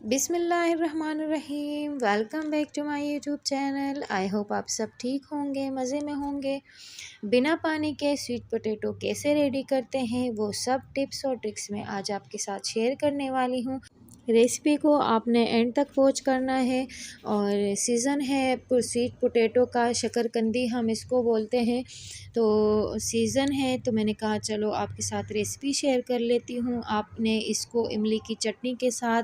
बिस्मिल्लाहिर्रहमानिर्रहीम। Welcome back to my YouTube channel. I hope आप सब ठीक होंगे, मज़े में होंगे। बिना पानी के स्वीट पोटैटो कैसे रेडी करते हैं वो सब टिप्स और ट्रिक्स मैं आज आपके साथ शेयर करने वाली हूँ। रेसिपी को आपने एंड तक वॉच करना है। और सीज़न है स्वीट पोटैटो का, शकरकंदी हम इसको बोलते हैं। तो सीज़न है तो मैंने कहा चलो आपके साथ रेसिपी शेयर कर लेती हूँ। आपने इसको इमली की चटनी के साथ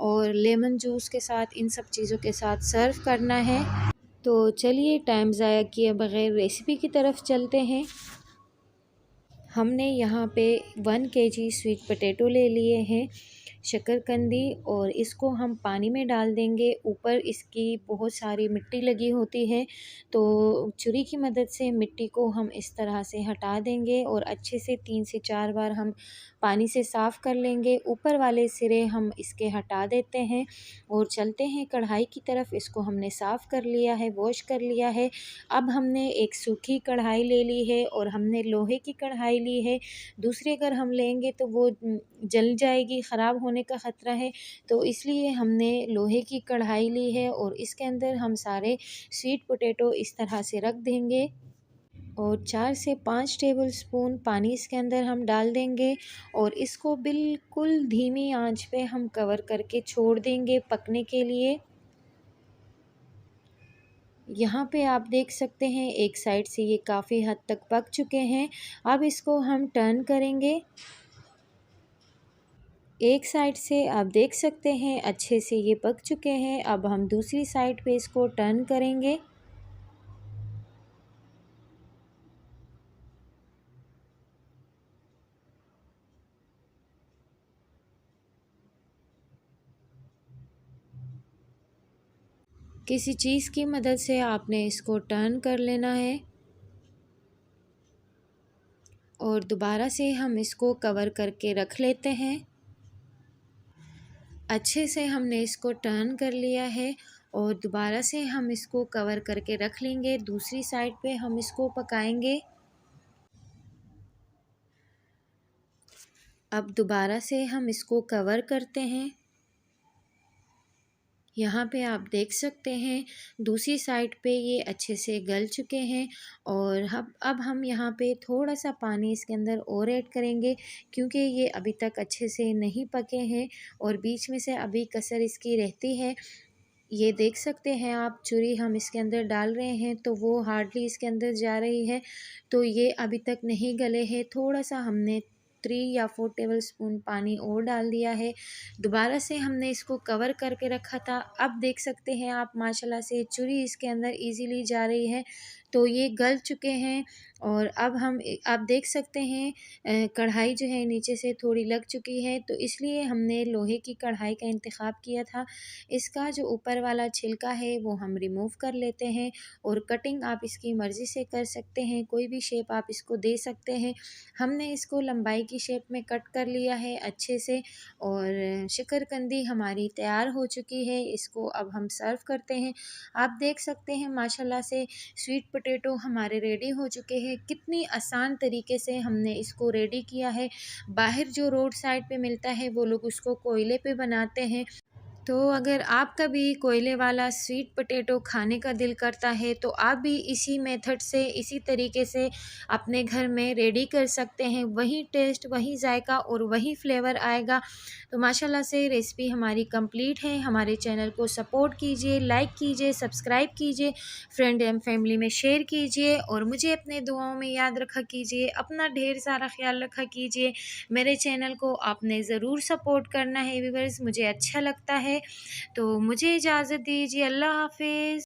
और लेमन जूस के साथ, इन सब चीज़ों के साथ सर्व करना है। तो चलिए टाइम ज़ाया किए बगैर रेसिपी की तरफ चलते हैं। हमने यहाँ पे 1 केजी स्वीट पोटैटो ले लिए हैं, शकरकंदी, और इसको हम पानी में डाल देंगे। ऊपर इसकी बहुत सारी मिट्टी लगी होती है, तो छुरी की मदद से मिट्टी को हम इस तरह से हटा देंगे और अच्छे से 3 से 4 बार हम पानी से साफ़ कर लेंगे। ऊपर वाले सिरे हम इसके हटा देते हैं और चलते हैं कढ़ाई की तरफ। इसको हमने साफ़ कर लिया है, वॉश कर लिया है। अब हमने एक सूखी कढ़ाई ले ली है और हमने लोहे की कढ़ाई ली है। दूसरी अगर हम लेंगे तो वो जल जाएगी, ख़राब होने का ख़तरा है, तो इसलिए हमने लोहे की कढ़ाई ली है। और इसके अंदर हम सारे स्वीट पोटैटो इस तरह से रख देंगे और 4 से 5 टेबलस्पून पानी इसके अंदर हम डाल देंगे और इसको बिल्कुल धीमी आंच पे हम कवर करके छोड़ देंगे पकने के लिए। यहाँ पे आप देख सकते हैं एक साइड से ये काफ़ी हद तक पक चुके हैं। अब इसको हम टर्न करेंगे। एक साइड से आप देख सकते हैं अच्छे से ये पक चुके हैं। अब हम दूसरी साइड पे इसको टर्न करेंगे। किसी चीज़ की मदद से आपने इसको टर्न कर लेना है और दोबारा से हम इसको कवर करके रख लेते हैं। अच्छे से हमने इसको टर्न कर लिया है और दोबारा से हम इसको कवर करके रख लेंगे। दूसरी साइड पे हम इसको पकाएंगे। अब दोबारा से हम इसको कवर करते हैं। यहाँ पे आप देख सकते हैं दूसरी साइड पे ये अच्छे से गल चुके हैं। और अब हम यहाँ पे थोड़ा सा पानी इसके अंदर और ऐड करेंगे क्योंकि ये अभी तक अच्छे से नहीं पके हैं और बीच में से अभी कसर इसकी रहती है। ये देख सकते हैं आप, चूरी हम इसके अंदर डाल रहे हैं तो वो हार्डली इसके अंदर जा रही है, तो ये अभी तक नहीं गले हैं। थोड़ा सा हमने 3 या 4 टेबलस्पून पानी और डाल दिया है। दोबारा से हमने इसको कवर करके रखा था। अब देख सकते हैं आप माशाल्लाह से चूरी इसके अंदर इजीली जा रही है, तो ये गल चुके हैं। और अब हम आप देख सकते हैं कढ़ाई जो है नीचे से थोड़ी लग चुकी है, तो इसलिए हमने लोहे की कढ़ाई का इंतखाब किया था। इसका जो ऊपर वाला छिलका है वो हम रिमूव कर लेते हैं और कटिंग आप इसकी मर्ज़ी से कर सकते हैं, कोई भी शेप आप इसको दे सकते हैं। हमने इसको लंबाई की शेप में कट कर लिया है अच्छे से और शकरकंदी हमारी तैयार हो चुकी है। इसको अब हम सर्व करते हैं। आप देख सकते हैं माशाल्लाह से स्वीट पोटैटो हमारे रेडी हो चुके हैं। कितनी आसान तरीके से हमने इसको रेडी किया है। बाहर जो रोड साइड पे मिलता है वो लोग उसको कोयले पे बनाते हैं, तो अगर आपका भी कोयले वाला स्वीट पोटैटो खाने का दिल करता है तो आप भी इसी मेथड से, इसी तरीके से अपने घर में रेडी कर सकते हैं। वही टेस्ट, वही जायका और वही फ्लेवर आएगा। तो माशाल्लाह से रेसिपी हमारी कंप्लीट है। हमारे चैनल को सपोर्ट कीजिए, लाइक कीजिए, सब्सक्राइब कीजिए, फ्रेंड एंड फैमिली में शेयर कीजिए और मुझे अपने दुआओं में याद रखा कीजिए। अपना ढेर सारा ख्याल रखा कीजिए। मेरे चैनल को आपने ज़रूर सपोर्ट करना है व्यूअर्स, मुझे अच्छा लगता है। तो मुझे इजाज़त दीजिए। अल्लाह हाफ़िज़।